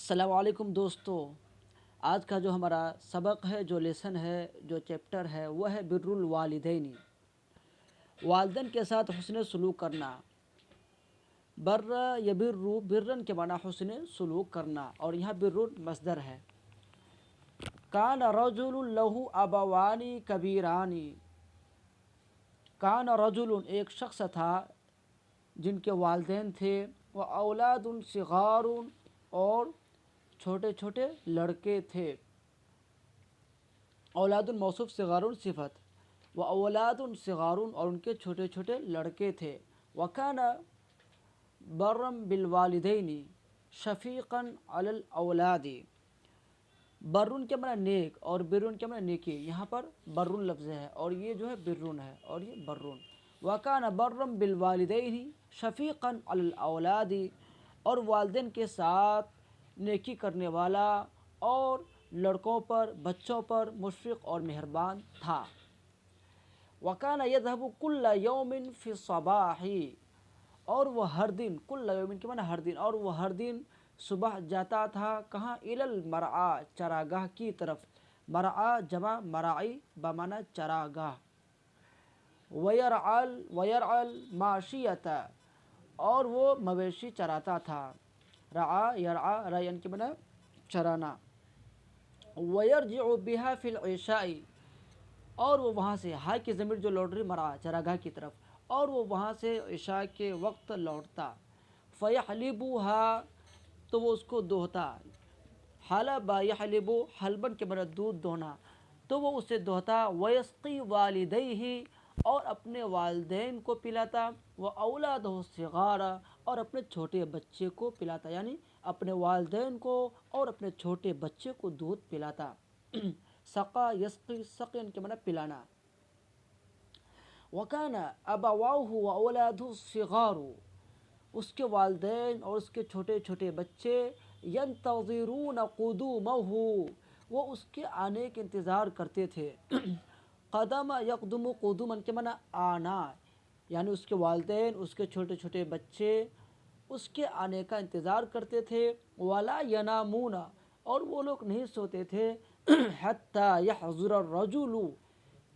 السلام علیکم دوستو. آج کا جو ہمارا سبق ہے، جو لیسن ہے، جو چیپٹر ہے، وہ ہے بر الوالدین. والدین کے ساتھ حسن سلوک کرنا. بر یبر، برن کے معنی حسن سلوک کرنا، اور یہاں بر مصدر ہے. کان رجل لہ ابوانی کبیرانی. کان رجل، ایک شخص تھا جن کے والدین تھے، وہ اولاد صغار، اور چھوٹے چھوٹے لڑکے تھے. اولاد موصوف، صغار صفت. وہ اولاد صغار، اور ان کے چھوٹے چھوٹے لڑکے تھے. وکان برم بالوالدین شفیقا علی الاولاد. برن کے معنی نیک، اور برن کے معنی نیکی. یہاں پر برن لفظ ہے، اور یہ جو ہے برن ہے، اور یہ برن. وکان برم بالوالدین شفیقا علی الاولاد، اور والدین کے ساتھ نیکی کرنے والا، اور لڑکوں پر، بچوں پر مشفق اور مہربان تھا. وکان یذهب کل یوم فی الصباح، اور وہ ہر دن، کل یوم کے معنی ہر دن، اور وہ ہر دن صبح جاتا تھا. کہاں؟ الی المرعی، چراگاہ کی طرف. مرعی جمع مرعی بمعنی چراگاہ. ویرعی الماشیۃ، اور وہ مویشی چراتا تھا. رعا یرعا، رعین کے معنی چرانا. ویرجع بها فی العشاء، اور وہ وہاں سے، ہائی کی ضمیر جو لوٹ رہی مرعا چراگاہ کی طرف، اور وہ وہاں سے عشاء کے وقت لوٹتا. فیحلبها، تو وہ اس کو دوہتا. حلب یحلب، حلبن کے معنی دودھ دوہنا، تو وہ اسے دوہتا. ویسقی والدیہ، اور اپنے والدین کو پلاتا. وہ اولادہ الصغار، اور اپنے چھوٹے بچے کو پلاتا، یعنی اپنے والدین کو اور اپنے چھوٹے بچے کو دودھ پلاتا. سقا یسقی، سقین کے معنی پلانا. وکان ابواہ واولادہ الصغار، اس کے والدین اور اس کے چھوٹے چھوٹے بچے، ینتظرون قدومہ، وہ اس کے آنے کے انتظار کرتے تھے. قدم یقدم قدوما کے معنی آنا، یعنی اس کے والدین، اس کے چھوٹے چھوٹے بچے اس کے آنے کا انتظار کرتے تھے. ولا ینامون، اور وہ لوگ نہیں سوتے تھے. حتی یحضر الرجل،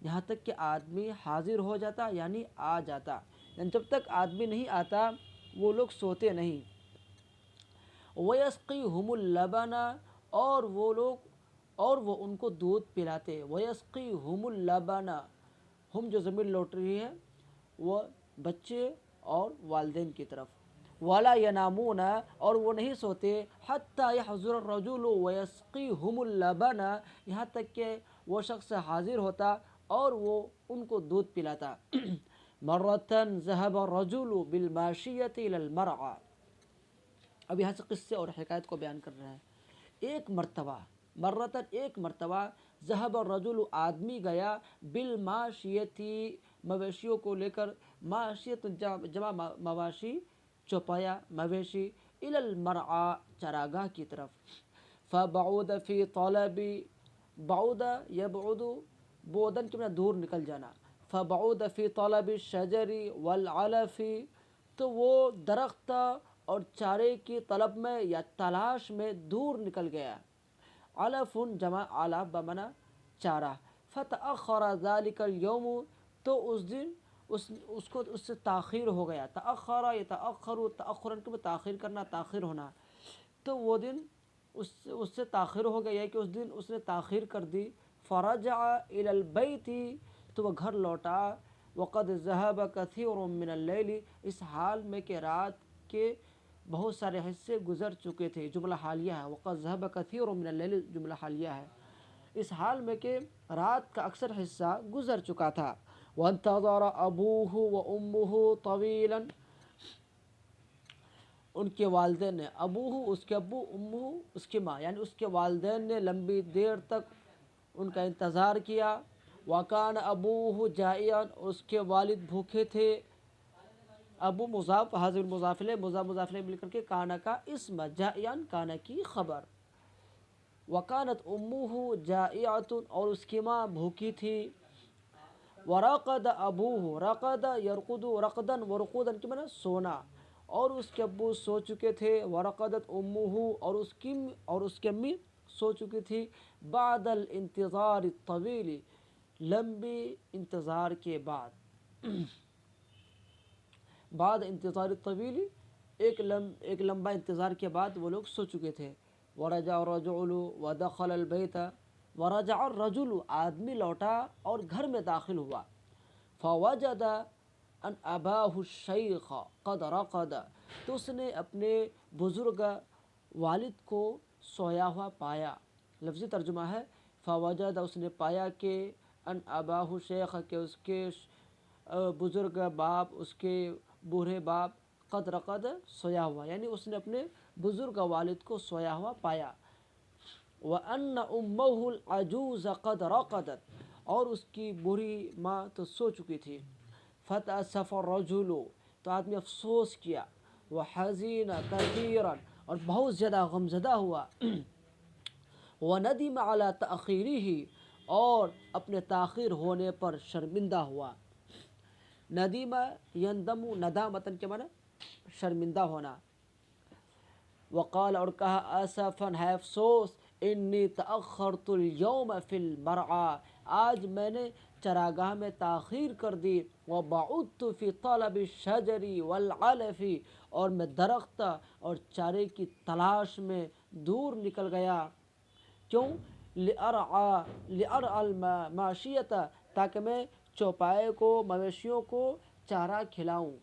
یہاں تک کہ آدمی حاضر ہو جاتا، یعنی آ جاتا. یعنی جب تک آدمی نہیں آتا وہ لوگ سوتے نہیں. ویسقیہم اللبن، اور وہ لوگ، اور وہ ان کو دودھ پلاتے. ویسقیہم اللبن، ہم جو ضمیر لوٹ رہی ہے وہ بچے اور والدین کی طرف. ولا ینامون، اور وہ نہیں سوتے. حتی یحضر الرجل ویسقیہم اللبن، یہاں تک کہ وہ شخص حاضر ہوتا اور وہ ان کو دودھ پلاتا. مرتن ذهب الرجل بالماشیۃ الی المرعی، اب یہاں سے قصے اور حکایت کو بیان کر رہے ہیں. ایک مرتبہ، مرتن ایک مرتبہ، ذهب الرجل آدمی گیا، بالماشیۃ مویشیوں کو لے کر. ماشیۃ جمع مواشی، چوپایا مویشی. الی المرعی، چراگاہ کی طرف. فبعد فی طلب، بعد یبعد، بعدن کے معنی دور نکل جانا. فبعد فی طلب الشجر والعلف، تو وہ درخت اور چارے کی طلب میں یا تلاش میں دور نکل گیا. علف جمع علف بمعنی چارہ. فتأخر ذلك اليوم، تو اس دن اس کو اس سے تاخیر ہو گیا. تأخر یتأخر، تأخرن کے تاخیر کرنا، تاخیر ہونا. تو وہ دن اس سے تاخیر ہو گیا کہ اس دن اس نے تاخیر کر دی. فرجع الی البیت، تو وہ گھر لوٹا. وقد ذهب كثير من اللیل، اس حال میں کہ رات کے بہت سارے حصے گزر چکے تھے. جملہ حالیہ ہے. وقد ذهب كثير من اللیل جملہ حالیہ ہے، اس حال میں کہ رات کا اکثر حصہ گزر چکا تھا. وانتظر ابوہ وامہ طویلا، ان کے والدین نے، ابوہ اس کے ابو، امہ اس کی ماں، یعنی اس کے والدین نے لمبی دیر تک ان کا انتظار کیا. وکان ابوہ جائعا، اس کے والد بھوکے تھے. ابو مضاف، حاضر مضاف الیہ، مضاف مضاف الیہ مل کر کے کانا کا اسم، جائعا کانا کی خبر. وکانت امہ جائعۃ، اور اس کی ماں بھوکی تھی. ورقد ابوہ، رقد یرقد رقدا ورقودا کے معنی سونا. اور اس کے ابو سو چکے تھے، ورقدت امہ، اور اس کی امی سو چکی تھی، بعد الانتظار الطویل، لمبی انتظار کے بعد، بعد انتظار طویل، ایک لمبا انتظار کے بعد وہ لوگ سو چکے تھے۔ ورجع الرجل ودخل البیت، ورجع الرجل، آدمی لوٹا اور گھر میں داخل ہوا، فوجد ان اباہ الشیخ قد رقد، تو اس نے اپنے بزرگ والد کو سویا ہوا پایا۔ لفظی ترجمہ ہے فوجد، اس نے پایا کہ ان اباہ الشیخ، کہ اس کے بزرگ باپ، اس کے بوڑھے باپ، قد رقد، سویا ہوا، یعنی اس نے اپنے بزرگ والد کو سویا ہوا پایا۔ وَأَنَّ أُمَّهُ الْعَجُوزَ قَدْ رَقَدَتْ، اور اس کی بوڑھی ماں تو سو چکی تھی۔ فَتَأَسَّفَ الرَّجُلُ، تو آدمی افسوس کیا، وَحَزِنَ كَثِيرًا، اور بہت زیادہ غمزدہ ہوا، وَنَدِمَ عَلَى تَأْخِيرِهِ، اور اپنے تاخیر ہونے پر شرمندہ ہوا۔ ندیمہ یندم، ندامتن کے معنی شرمندہ ہونا۔ وقال، اور کہا، آسفاً، ہے افسوس، انی تأخرت اليوم فی المرعى، آج میں نے چراگاہ میں تاخیر کر دی، وبعدت فی طلب الشجر والعلف، اور میں درخت اور چارے کی تلاش میں دور نکل گیا۔ کیوں؟ لأرعى الماشیۃ، تاکہ میں چوپائے کو، مویشیوں کو چارہ کھلاؤں۔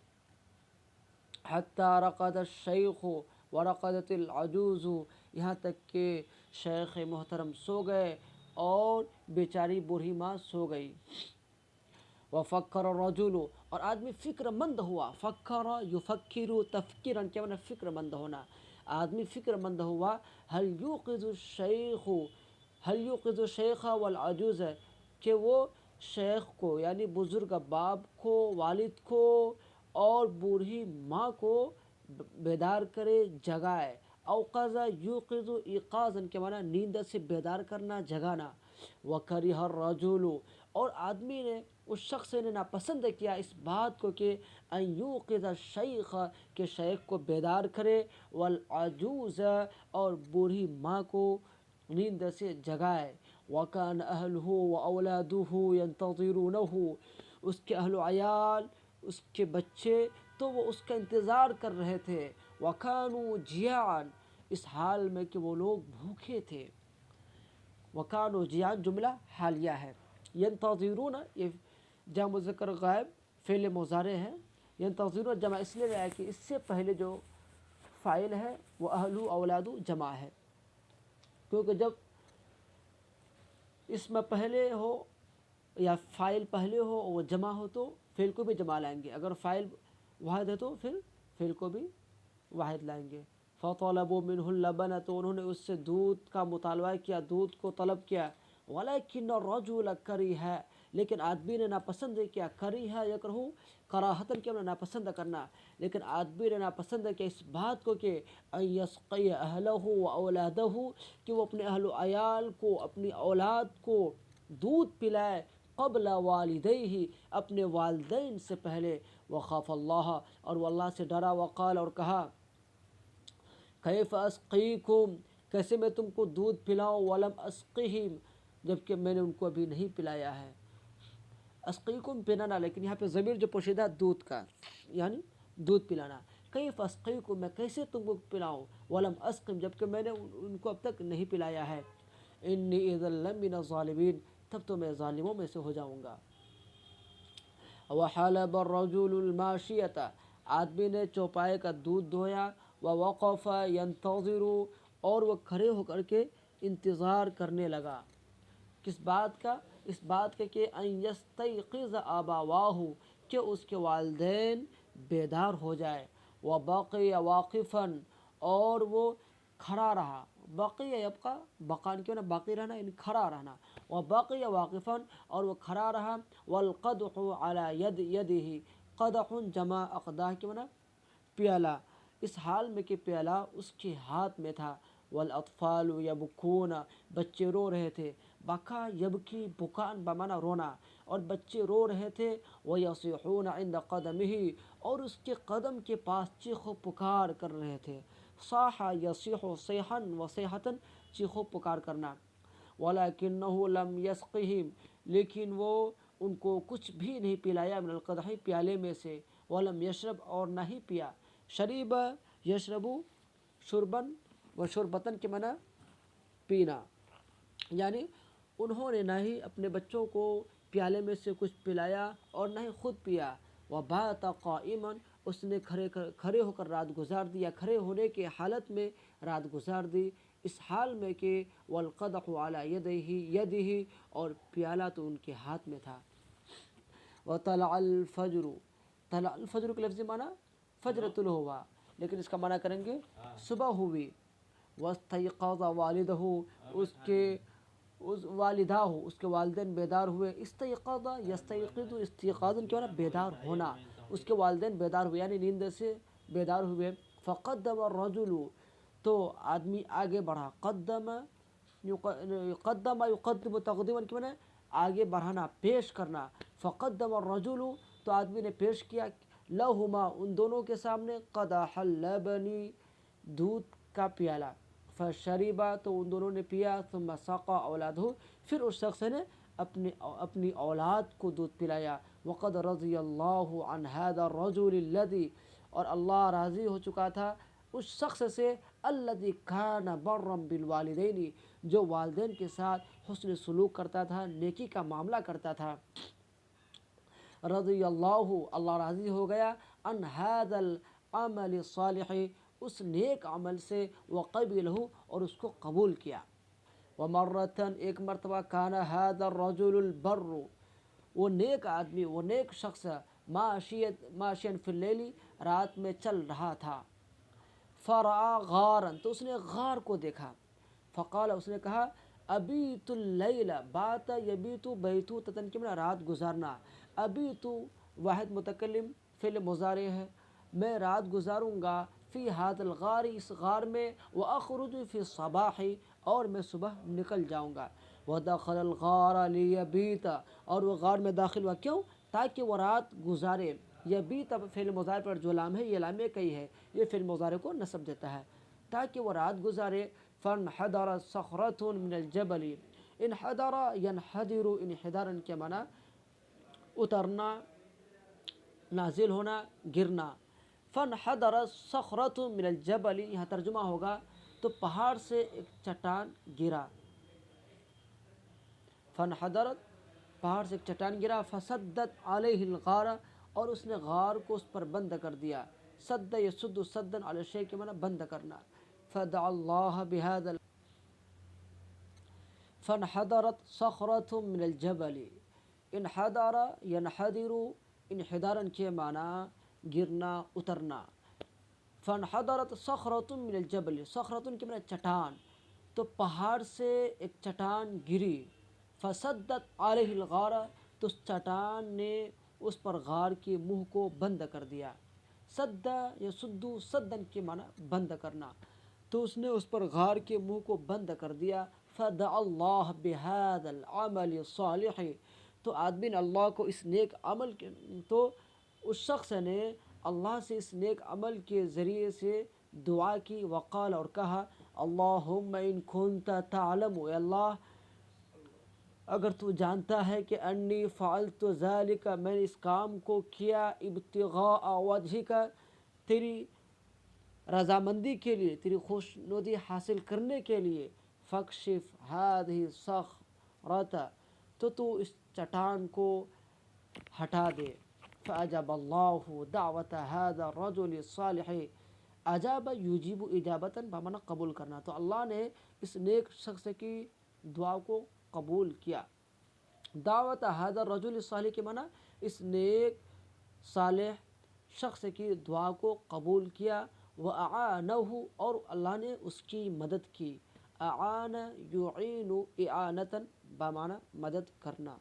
حتی رقد الشیخ ورقدت العجوز، یہاں تک کہ شیخ محترم سو گئے اور بیچاری بوڑھی ماں سو گئی۔ وفکر الرجل، اور آدمی فکر مند ہوا، فکر یفکر تفکیرا کے معنی فکر مند ہونا، آدمی فکر مند ہوا، هل یوقظ الشیخ والعجوز، کہ وہ شیخ کو، یعنی بزرگ باپ کو، والد کو اور بوڑھی ماں کو بیدار کرے، جگائے۔ اوقظ یوقظ ایقاظا کے معنی نیند سے بیدار کرنا، جگانا۔ وکرہ الرجل، اور آدمی نے، اس شخص نے ناپسند کیا اس بات کو کہ ان یوقظ الشیخ، کہ شیخ کو بیدار کرے، والعجوز، اور بوڑھی ماں کو نیند سے جگائے۔ وکان اہلہ واولادہ ینتظرونہ، اس کے اہل و عیال، اس کے بچے تو وہ اس کا انتظار کر رہے تھے۔ وَكَانُوا جِيَاعًا، اس حال میں کہ وہ لوگ بھوکے تھے۔ وَكَانُوا جِيَاعًا جملہ حالیہ ہے۔ ينتظرون، یہ جمع مذکر غائب فعل مضارع ہے۔ ينتظرون جمع اس لیے ہے کہ اس سے پہلے جو فاعل ہے وہ اہلو اولادو جمع ہے، کیونکہ جب اسم پہلے ہو یا فاعل پہلے ہو وہ جمع ہو تو فعل کو بھی جمع لائیں گے، اگر فاعل واحد ہے تو پھر فعل کو بھی واحد لائیں گے۔ فَطَلَبُوا مِنْهُ اللَّبَنَ، تو انہوں نے اس سے دودھ کا مطالبہ کیا، دودھ کو طلب کیا۔ وَلَكِنَّ الرَّجُلَ كَرِهَ، لیکن آدمی نے ناپسند کیا، کریہ یکرہ، کراہتن کے معنی ناپسند کرنا، لیکن آدمی نے ناپسند کیا اس بات کو کہ ان یسقی اہلہ و اولادہ، کہ وہ اپنے اہل و عیال کو، اپنی اولاد کو دودھ پلائے، قبل والدیہ، اپنے والدین سے پہلے۔ وخاف اللہ، اور وہ اللہ سے ڈرا، وقال، اور کہا، کیف اسقیکم، کیسے میں تم کو دودھ پلاؤں، ولم اسقہم، جبکہ میں نے ان کو ابھی نہیں پلایا ہے۔ اسقیکم پلانا، لیکن یہاں پہ ضمیر جو پوشیدہ دودھ کا، یعنی دودھ پلانا۔ کیف اسقیکم، میں کیسے تم کو پلاؤں، ولم اسقم، جبکہ میں نے ان کو اب تک نہیں پلایا ہے۔ انی اذا لمن الظالمین، تب تو میں ظالموں میں سے ہو جاؤں گا۔ وحلب الرجل الماشیۃ، آدمی نے چوپائے کا دودھ دھویا، ووقف ینتظر، اور وہ کھڑے ہو کر کے انتظار کرنے لگا، کس بات کا؟ اس بات کا کہ ان یستیقظ ابواہ، کہ اس کے والدین بیدار ہو جائے۔ وبقی واقفا، اور وہ کھڑا رہا، بقی یبقى، بقان کیوں نہ باقی رہنا، یعنی کھڑا رہنا۔ وبقی واقفا، اور وہ کھڑا رہا۔ والقدح على یدہ، قدح جمع اقداح کے معنی پیالہ، اس حال میں کہ پیالہ اس کے ہاتھ میں تھا۔ والاطفال یبکون، بچے رو رہے تھے۔ بکا یبکی بکان بمانا رونا، اور بچے رو رہے تھے، وَيَصِيحُونَ عِنْدَ قَدَمِهِ، اور اس کے قدم کے پاس چیخ و پکار کر رہے تھے۔ صاح یصیح صیحا و صیحتاً، چیخ و پکار کرنا۔ وَلَكِنَّهُ لَمْ يَسْقِهِمْ، لیکن وہ ان کو کچھ بھی نہیں پلایا، من القدح، پیالے میں سے، وَلَمْ يَشْرَبْ، اور نہ ہی پیا۔ شریب یشربو شربن و شربتن کے معنی پینا، یعنی انہوں نے نہ ہی اپنے بچوں کو پیالے میں سے کچھ پلایا اور نہ ہی خود پیا۔ وَبَاتَ قَائِمًا، اس نے کھڑے ہو کر رات گزار دی، یا کھڑے ہونے کے حالت میں رات گزار دی، اس حال میں کہ وَالْقَدَحُ عَلَى يَدِهِ، اور پیالہ تو ان کے ہاتھ میں تھا۔ وَطَلَعَ الْفَجْرُ، طلع الفجر کے لفظی معنی فجر طلوع ہوا، لیکن اس کا معنی کریں گے صبح ہوئی۔ وَاسْتَيْقَظَ وَالِدَهُ، اس کے والدین بیدار ہوئے۔ استيقظ یستیقظ استيقاظاً کے معنی بیدار ہونا، اس کے والدین بیدار ہوئے، یعنی نیند سے بیدار ہوئے۔ فقدم الرجل، تو آدمی آگے بڑھا، قدم يقدم تقدیما کے معنی آگے بڑھانا، پیش کرنا۔ فقدم الرجل، تو آدمی نے پیش کیا، لہما، ان دونوں کے سامنے، قدح اللبن، دودھ کا پیالہ۔ فشربا، تو ان دونوں نے پیا۔ ثم سقى اولادہ، پھر اس شخص نے اپنی اولاد کو دودھ پلایا۔ وقد رضی اللہ عن هذا الرجل الذي، اور اللہ راضی ہو چکا تھا اس شخص سے، الذي كان برا بالوالدین، جو والدین کے ساتھ حسن سلوک کرتا تھا، نیکی کا معاملہ کرتا تھا۔ رضی اللہ راضی ہو گیا، عن هذا العمل الصالح، اس نیک عمل سے، وقبلہ، اور اس کو قبول کیا۔ ومرتاً، ایک مرتبہ، کان هذا الرجل البر، وہ نیک آدمی، وہ نیک شخص، ماشیا فی اللیل، رات میں چل رہا تھا۔ فرعا غارا، تو اس نے غار کو دیکھا۔ فقال، اس نے کہا، ابیت اللیل، بات یبیت بیتو تتن کے معنی رات گزارنا، ابیت واحد متکلم فعل مضارع ہے، میں رات گزاروں گا، فی هذا الغار، اس غار میں، واخرج فی الصباح، اور میں صبح نکل جاؤں گا۔ ودخل الغار لیبیت، اور وہ غار میں داخل ہوا، کیوں؟ تاکہ وہ رات گزارے۔ یبیت فعل مضارع پر جو لام ہے، یہ لام کئی ہے، یہ فعل مضارع کو نصب دیتا ہے، تاکہ وہ رات گزارے۔ فانحدر صخرة من الجبل، انحدر ینحدر، انحدارا کے معنی اترنا، نازل ہونا، گرنا۔ فانحدر صخرة من الجبل، یہاں ترجمہ ہوگا تو پہاڑ سے ایک چٹان گرا۔ فانحدرت، پہاڑ سے ایک چٹان گرا۔ فسدت علیہ الغار، اور اس نے غار کو اس پر بند کر دیا۔ سد یسد سدا علی الشیء کے معنی بند کرنا۔ فدعا اللہ بہذا، فانحدرت صخرة من الجبل، انحدر ینحدر، انحدارا کے معنی گرنا، اترنا۔ فانحدرت صخرة من الجبل، صخرة کے معنی چٹان، تو پہاڑ سے ایک چٹان گری۔ فسدت علیہ الغار، تو اس چٹان نے اس پر غار کے منہ کو بند کر دیا۔ سد یسد سدا کے معنی بند کرنا، تو اس نے اس پر غار کے منہ کو بند کر دیا۔ فدعا اللہ بہذا العمل الصالح، تو آدمی نے اللہ کو اس نیک عمل کے، تو اس شخص نے اللہ سے اس نیک عمل کے ذریعے سے دعا کی۔ وقال، اور کہا، اللہم ان کنت تعلم، اے اللہ اگر تو جانتا ہے کہ انی فعلت ذالک، میں نے اس کام کو کیا، ابتغاء وجہک، تیری رضامندی کے لیے، تیری خوشنودی حاصل کرنے کے لیے، فاکشف هذه الصخرة، تو اس چٹان کو ہٹا دے۔ فاجاب اللہ دعوت هذا الرجل الصالح، اجاب یجیب اجابتاً بمعنی قبول کرنا، تو اللہ نے اس نیک شخص کی دعا کو قبول کیا۔ دعوت هذا الرجل الصالح کے معنی اس نیک صالح شخص کی دعا کو قبول کیا۔ وَأَعَانَهُ، اور اللہ نے اس کی مدد کی۔ اعان یعین اعانتاً بمعنی مدد کرنا۔